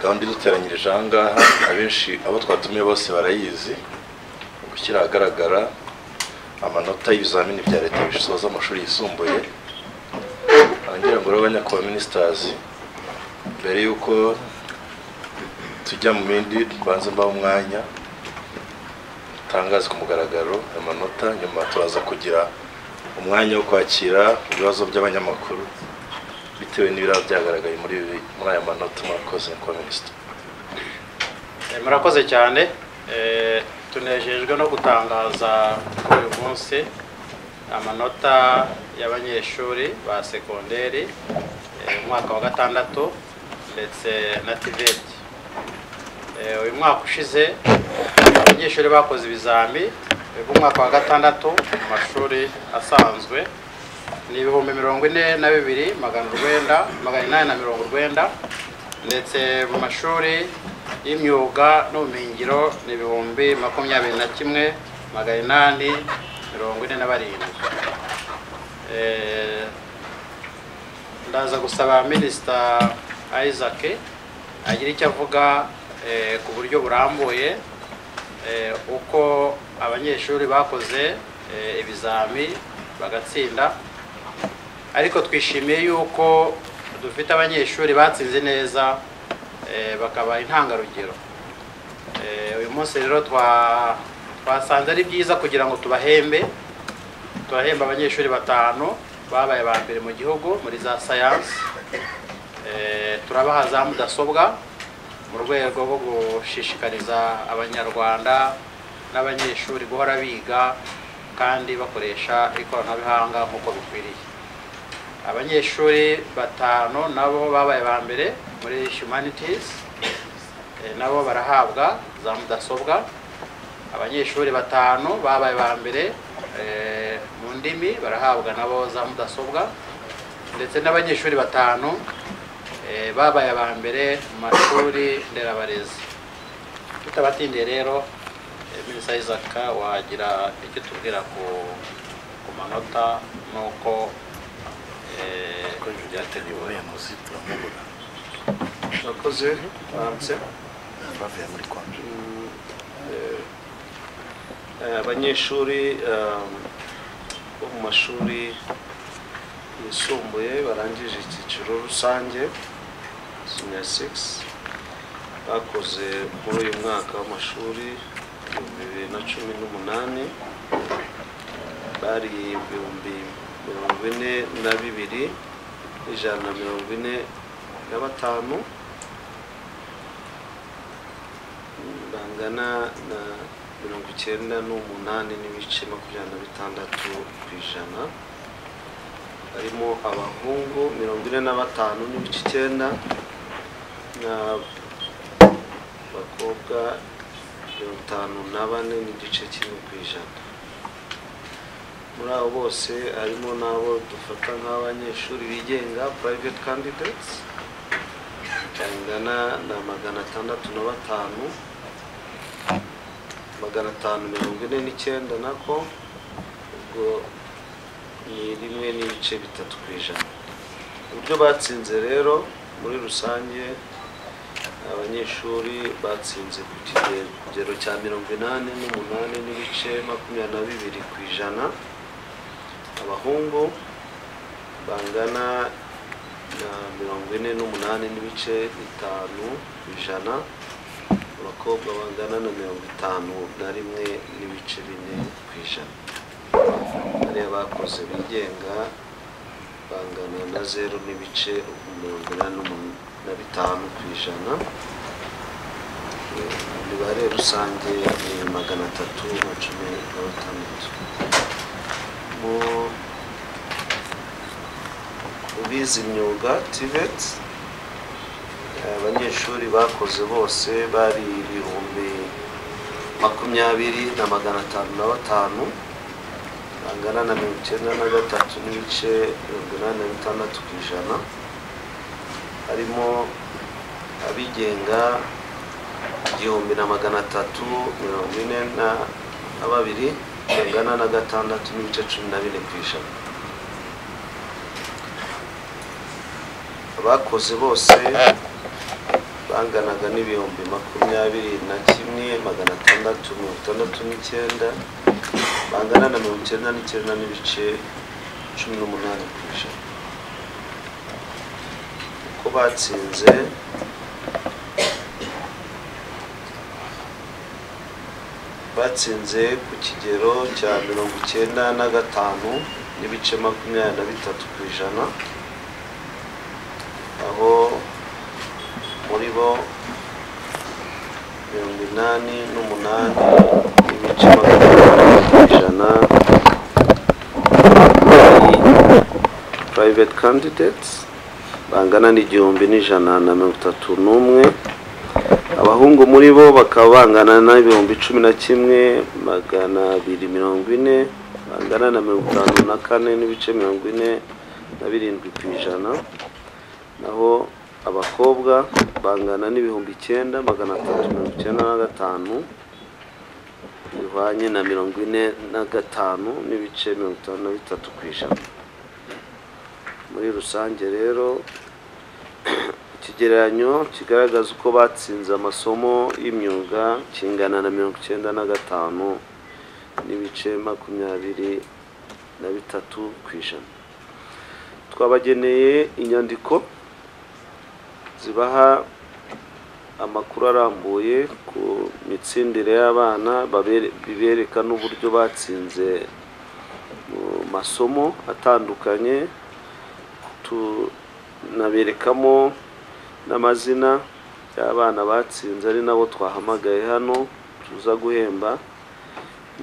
gahunda iduteranyirije aha ngaha abenshi abo twatumiye bose barayizi gushyira ahagaragara amanota y'ibizamini bya leta bisoza amashuri yisumbuye. Ngira ngo abanyakubahwa ministers mbere yuko tujya mu bindi banze mba umwanya tangaza ku mugaragaro amanota, nyuma turaza kugira umwanya wo kwakira ibibazo by'abanyamakuru bitewe n'ibira byagaragaye muri aya manota. Murakoze kwa minister. Murakoze cyane. Tunejejwe no gutangaza uyu munsi amanota y'abanyeshuri ba sekonderi umwaka wa gatandatu ndetse na TVET. Uyu mwaka ushize abanyeshuri bakoze ibizami umwaka wa gatandatu mu mashuri asanzwe ni 42,890 ndetse mu mashuri y'imyuga n'ubumenyingiro ni 21,847. Ndaza gusaba Minister Isaac agira icyo avuga ku buryo burambuye uko abanyeshuri bakoze ibizami bagatsinda, ariko twishimiye yuko dufite abanyeshuri batsinze neza bakaba intangarugero. Uyu munsi rero twasanze ari byiza kugira ngo turahemba abanyeshuri 5 babaye ba mbere mu gihugu muri za science. Turabaha za mudasobwa mu rwego rwo gushishikariza abanyarwanda n'abanyeshuri guhora biga kandi bakoresha ikoranabuhanga nk'uko bikwiriye. Abanyeshuri 5 nabo babaye ba mbere muri humanities, nabo barahabwa za mudasobwa. Abanyeshuri 5 babaye ba mbere mu ndimi barahabwa nabo za mudasobwa, ndetse n'abanyeshuri 5 babaye ba mbere mu mashuri nderabarezi. Tutabatindiye rero Minister Isaac wagira icyo tubwira ku manota nuko byateguwe ya muzito mubura. Nakoze banse bavuye muri kwambi abanyeshuri bo mu mashuri yisumbuye barangije icyiciro rusange senior 6 bakoze muri uyu mwaka w'amashuri 2018 bari 42,145 bangana na 98.26%. Harimo abahungu 45.9% n'abakobwa 54.1%. Muri abo bose harimo nabo dufata nk'abanyeshuri bigenga private candidates bangana na 549 nako ubwo ni 1.3%. Uburyo batsinze rero muri rusange abanyeshuri batsinze ku kigero cya 88.22%. Abahungu bangana na 48.5%. Abakobwa bangana na 51.4%. Bariya bakoze bigenga bangana na 0.85%. Imibare rusange ni 316. Mu bize imyuga TVET abanyeshuri bakoze bose bari 20,505 bangana na 93.86%. Harimo abigenga 1,342 bangana na 6.14%. Abakoze bose banganaga n'ibihumbi 21,669 bangana na 99 n'ibice 18%. Uko batsinze ku kigero cya 95 n'ibice 23%, aho muri bo 88 n'ibice 23% private candidates bangana n'igihumbi n'ijana na 31. Abahungu muri bo bakaba bangana na 11,240 bangana na 54 n'ibice 47%, naho abakobwa bangana n'ibihumbi 9,395 bihwanye na 45 n'ibice 53%. Muri rusange rero ikigereranyo kigaragaza uko batsinze amasomo y'imyuga kingana na 95 n'ibice 23%. Twabageneye inyandiko zibaha amakuru arambuye ku mitsindire y'abana, bibereka n'uburyo batsinze mu masomo atandukanye. Tunaberekamo n'amazina y'abana batsinze ari nabo twahamagaye hano tuza guhemba,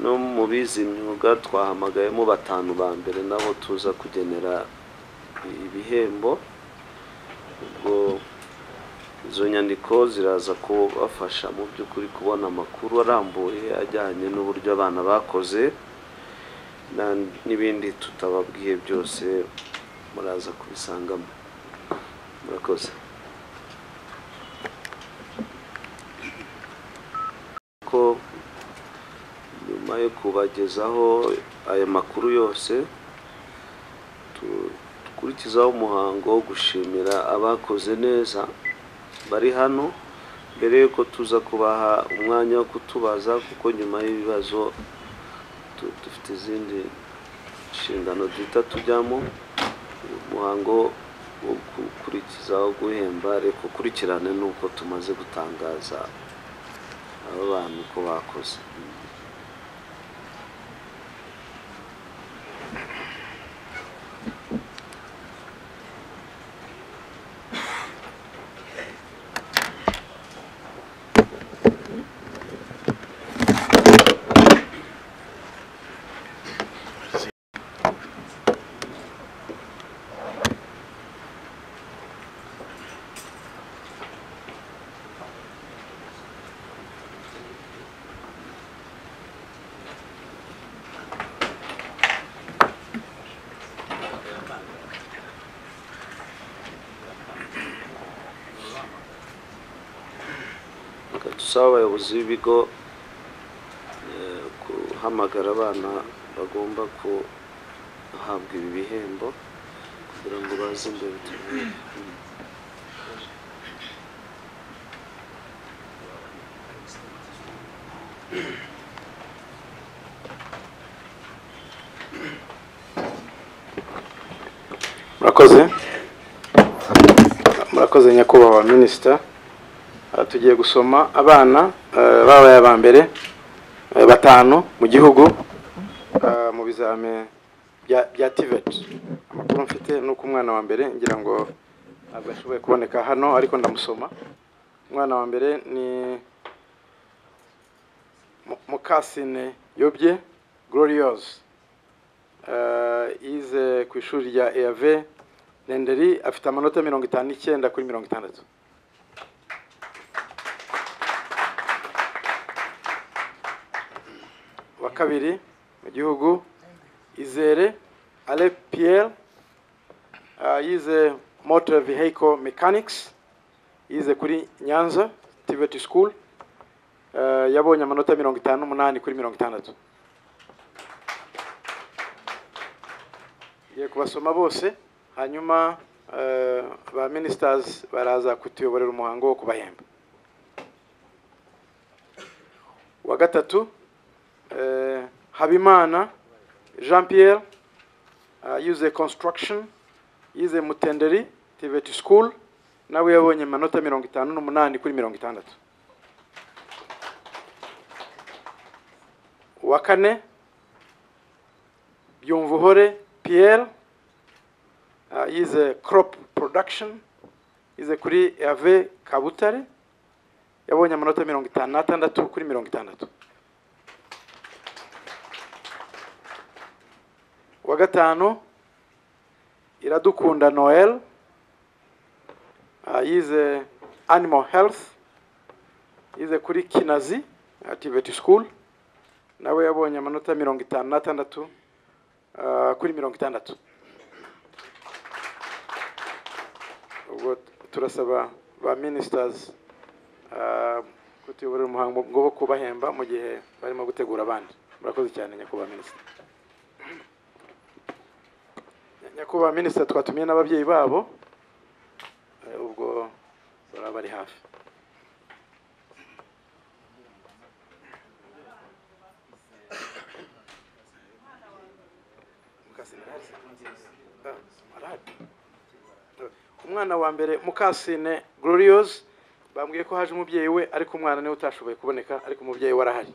no mu bize imyuga twahamagayemo 5 ba mbere nabo tuza kugenera ibihembo. Ubwo izo nyandiko ziraza kubafasha mu by'ukuri kubona amakuru arambuye ajyanye n'uburyo abana bakoze n'ibindi tutababwiye byose muraza kubisangamo. Murakoze. Ko nyuma yo kubagezaho aya makuru yose dukurikizaho umuhango wo gushimira abakoze neza bari hano, mbere yuko tuza kubaha umwanya wo kutubaza, kuko nyuma y'ibibazo dufite izindi nshingano duhita tujyamo. Umuhango wo gukurikizaho guhemba reka ukurikirane nuko tumaze gutangaza abo bantu ko bakoze. Dusaba abayobozi b'ibigo guhamagara abana bagomba guhabwa ibi bihembo kugira ngo baze imbere. Murakoze nyakubahwa Minisita. Tugiye gusoma abana babaye aba mbere 5 mu gihugu mu bizame bya TVET. Amakuru mfite nuko umwana wa mbere ngira ngo ntabwo ashoboye kuboneka hano, ariko ndamusoma. Umwana wa mbere ni Mukasine Yobye Glorious, yize ku ishuri rya EAV Nenderi, afite amanota 59 kuri 60. Wa kabiri mu gihugu Izere Ale Pierre, yize Motor Vehicle Mechanics, yize kuri Nyanza TVET School, yabonye amanota 58 kuri 60. Ye kubasoma bose, hanyuma ba ministers baraza kutuyoborera umuhango wo kubahemba. Wa gatatu Habimana Jean Pierre yize construction, yize Mutenderi TVET school, nawe yabonye amanota 58 kuri 60. Wa kane Byumvuhore Pierre yize crop production, yize kuri EAV Kabutare, yabonye amanota 56 kuri 60. Wa gatanu Iradukunda Noel yize animal health, yize kuri Kinazi TVET school, nawe yabonye amanota 56 kuri 60. Ubwo turasaba ba ministers kutuyoborera umuhango wo kubahemba mu gihe barimo gutegura abandi. Murakoze cyane nyakubahwa minister. Nyakubahwa minister, twatumiye n'ababyeyi babo, ubwo baraba bari hafi. Umwana wa mbere Mukasine Glorious bambwiye ko haje umubyeyi we, ariko umwana niwe utashoboye kuboneka, ariko umubyeyi warahari.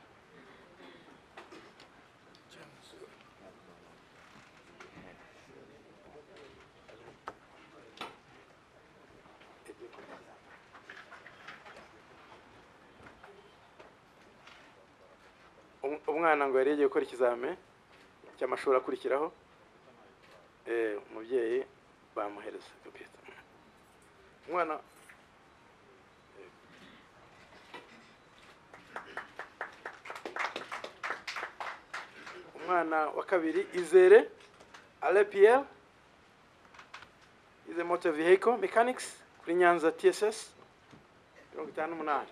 Umwana ngo yari yagiye gukora ikizame cy'amashuri akurikiraho, umubyeyi bamuhereza computer. Umwana wa kabiri Izere Ale Pierre, yize motor vehicle mechanics kuri Nyanza TSS 58.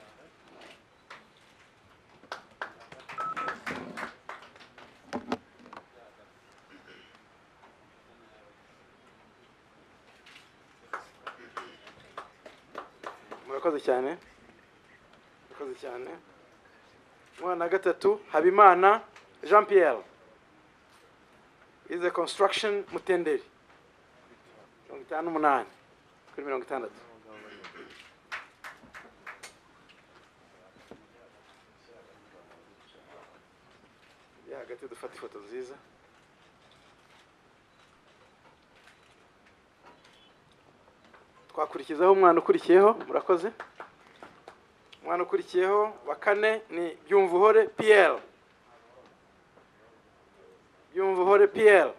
Murakoze cyane. Murakoze cyane. Umwana gatatu Habimana Jean Pierre, yize construction Mutenderi 58 kuri 60. Ya hagati dufata ifoto nziza. Twakurikizaho umwana ukurikiyeho. Murakoze. Umwana ukurikiyeho wa kane ni Byumvuhore Pierre. Byumvuhore Pierre.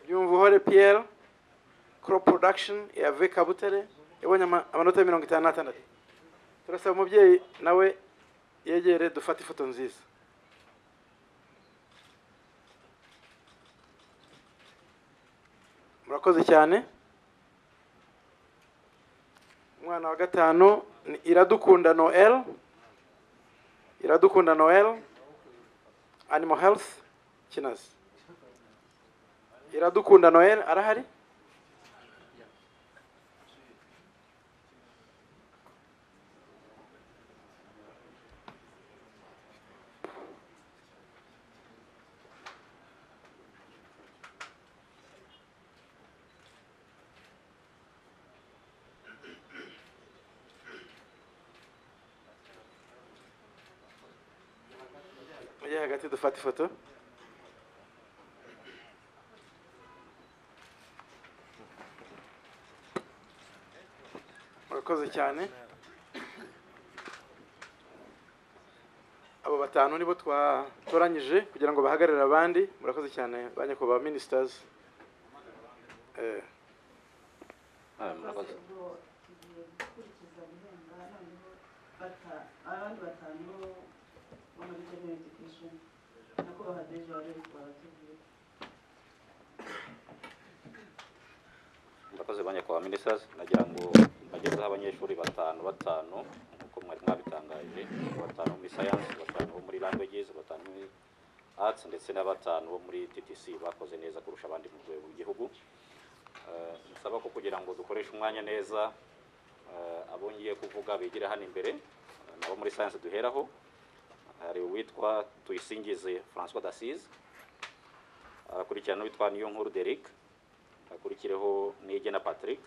Byumvuhore Pierre, crop production EAV Kabutare, yabonye amanota 56. Turasaba umubyeyi nawe yegere dufata ifoto nziza. Murakoze cyane. Umwana wa gatanu ni Iradukunda Noel. Iradukunda Noel, animal health Kinazi. Iradukunda Noel arahari? Mujye hagati dufata ifoto. Murakoze cyane. Abo batanu nibo twatoranyije kugira ngo bahagarare abandi. Murakoze cyane banyakubahwa ministers. Murakoze. Murakoze banyakubahwa ministers, nagira ngo bagezeho abanyeshuri batanu nk'uko mwari mwabitangaje, batanu muri science, batanu muri languages, batanu muri arts ndetse na batanu muri TTC bakoze neza kurusha abandi mu rwego rw'igihugu. nsaba ko kugira ngo dukoreshe umwanya neza abo ngiye kuvuga bigira hano imbere nabo muri science duheraho. Hari uwitwa Tuyisingize François d'Assise, akurikirana n'uwitwa Niyonkuru Derrick, akurikireho Niyigena Patrick,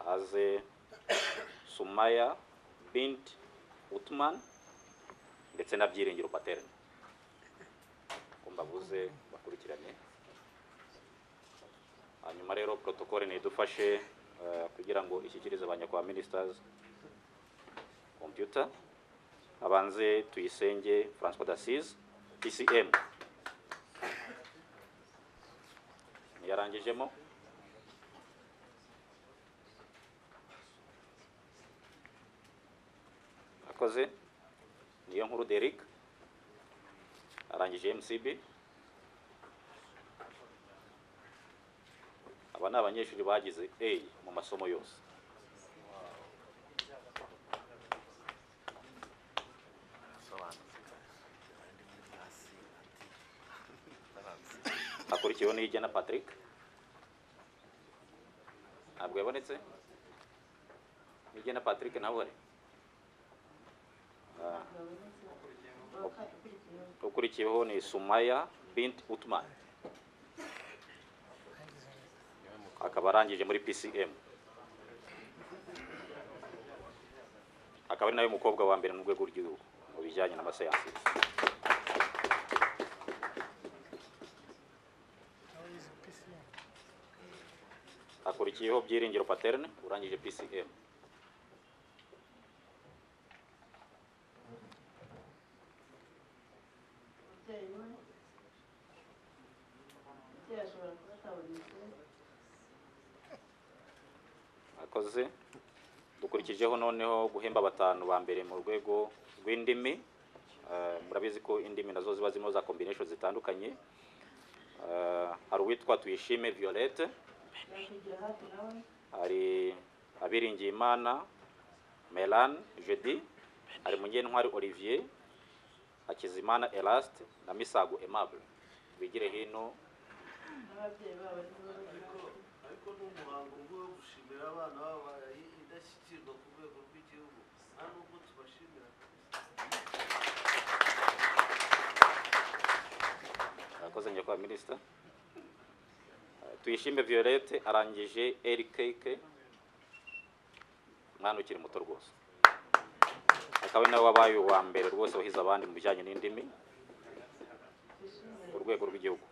haze Sumaya Bint Utman ndetse na Byiringiro Paterne. Mbabuze bakurikirane. Hanyuma rero protocole nidufashe kugira ngo ishyikirize abanyakwa ministers computer. Abanze Tuyisenge François d'Assise PCM yarangijemo. Akoze Niyonkuru Derrick arangije MCB. Aba ni abanyeshuri bagize A mu masomo yose. Akurikiyeho Niyigena Patrick, ntabwo yabonetse. Niyigena Patrick nawe ari ukurikiyeho ni Sumaya Bint Utman, akaba arangije muri PCM, akaba ari nawe mukobwa wa mbere mu rwego rw'igihugu mu bijyanye n'amasayansi. Akurikiyeho Byiringiro Paterne urangije PCM. Akoze. Dukurikijeho noneho guhemba batanu ba mbere mu rwego rw'indimi. Murabizi ko indimi nazo ziba zimo za combination zitandukanye. Hari uwitwa Tuyishime Violette, hari Abiringiyimana Melan Jeudi, hari Munyentwari Olivier, Hakizimana Elaste na Misago Aimable. Bigire hino. Ariko n'umuhango wo gushimira abana babaye indashyikirwa ku rwego rw'igihugu, nta nubwo tubashimira. Akoze nyakwa minister. Tuyishime Violette arangije LKK, mwana ukiri muto rwose, akaba nawe wabaye uwa mbere rwose wahize abandi mu bijyanye n'indimi ku rwego rw'igihugu.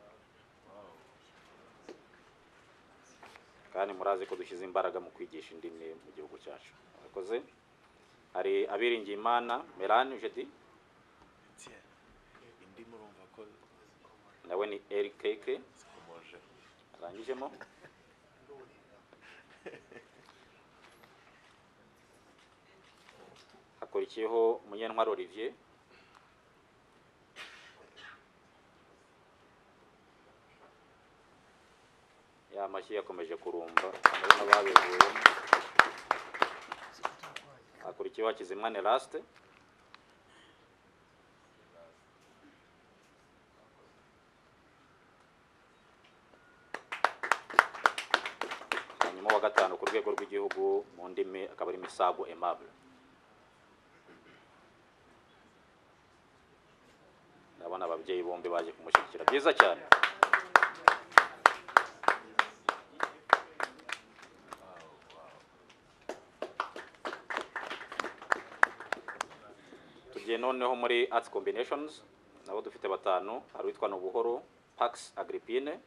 Kandi murazi ko dushyize imbaraga mu kwigisha indimi mu gihugu cyacu. Akoze. Hari Abiringiyimana Melanie Jeudi, nawe ni LKK arangijemo. Akurikiyeho Munyentwari Olivier, amashyi yakomeje kurumba n'ababeguye. Akurikiyeho Hakizimana Elaste, hanyuma wa gatanu ku rwego rw'igihugu mu ndimi akaba ari Misago Aimable. Ndabona ababyeyi bombi baje kumushyigikira, byiza cyane. Tugiye noneho muri arts combinations, nabo dufite batanu. Hari witwa Nobuhoro Pax Agrippine,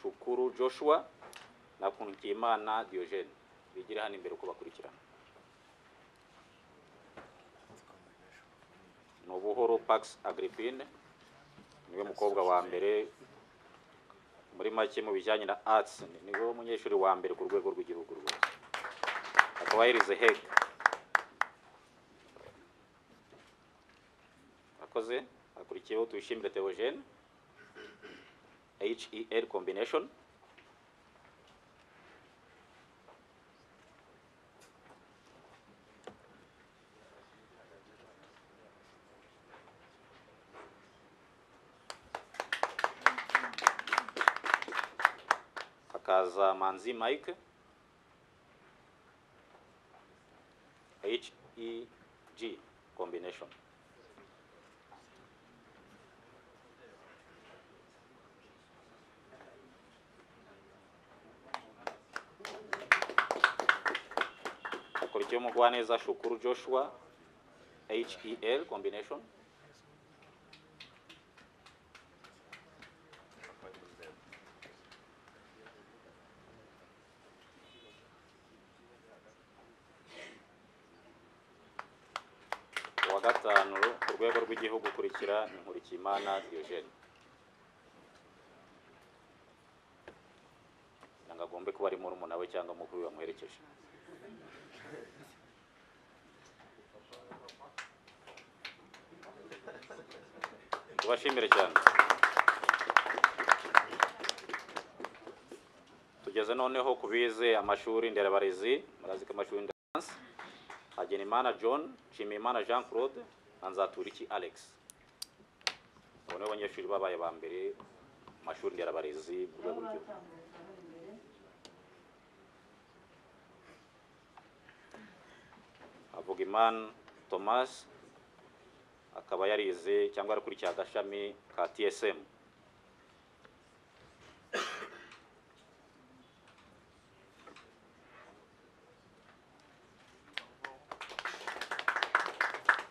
Shukuru Joshua na Kunkimana Diogene. Bigire hano imbere uko bakurikirana. Nobuhoro Pax Agrippine niwe mukobwa wa mbere muri make mu bijyanye na arts, niwe munyeshuri wa mbere ku rwego rw'igihugu rwose, akaba yarize Hague. Akoze. Akurikiyeho Tuyishimire Theogene HEL combination, hakaza Manzi Mike, HEG combination. Hakurikiyeho Mugwaneza Shukuru Joshua, HEL combination. Uwa gatanu ku rwego rw'igihugu ukurikira ni Nkurikiyimana Diogene. Nangagombe kuba ari murumuna we cyangwa mukuru wamuherekeje. Tubashimire cyane. Tugeze noneho kubize amashuri nderabarezi, murazi ko amashuri nderabarezi Hagenimana John, Nshimiyimana Jean Claude, na Nzaturiki Alex. Abo ni abanyeshuri babaye ba mbere mu mashuri nderabarezi ku rwego rw'igihugu. Havugimana Thomas akaba yarize cyangwa ari kuri cya gashami ka TSM.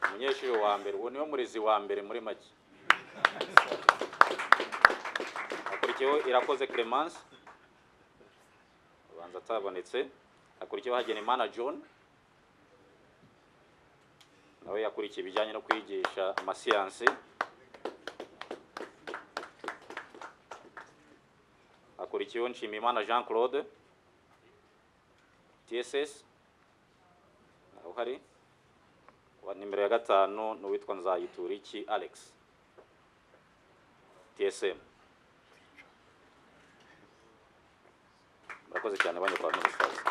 Umunyeshuri wa mbere, uwo niwe murezi wa mbere muri make. Akurikiyeho Irakoze Clemence, ubanza atabonetse. Akurikiyeho Hagenimana John, nawe yakurikiye ibijyanye no kwigisha amasiyansi. Akurikiyeho Nshimiyimana Jean Claude, TSS, nawe uhari. Wa nimero ya gatanu n'uwitwa Nzayituriki Alex, TSM. Murakoze cyane banyakubahwa n'umusaza.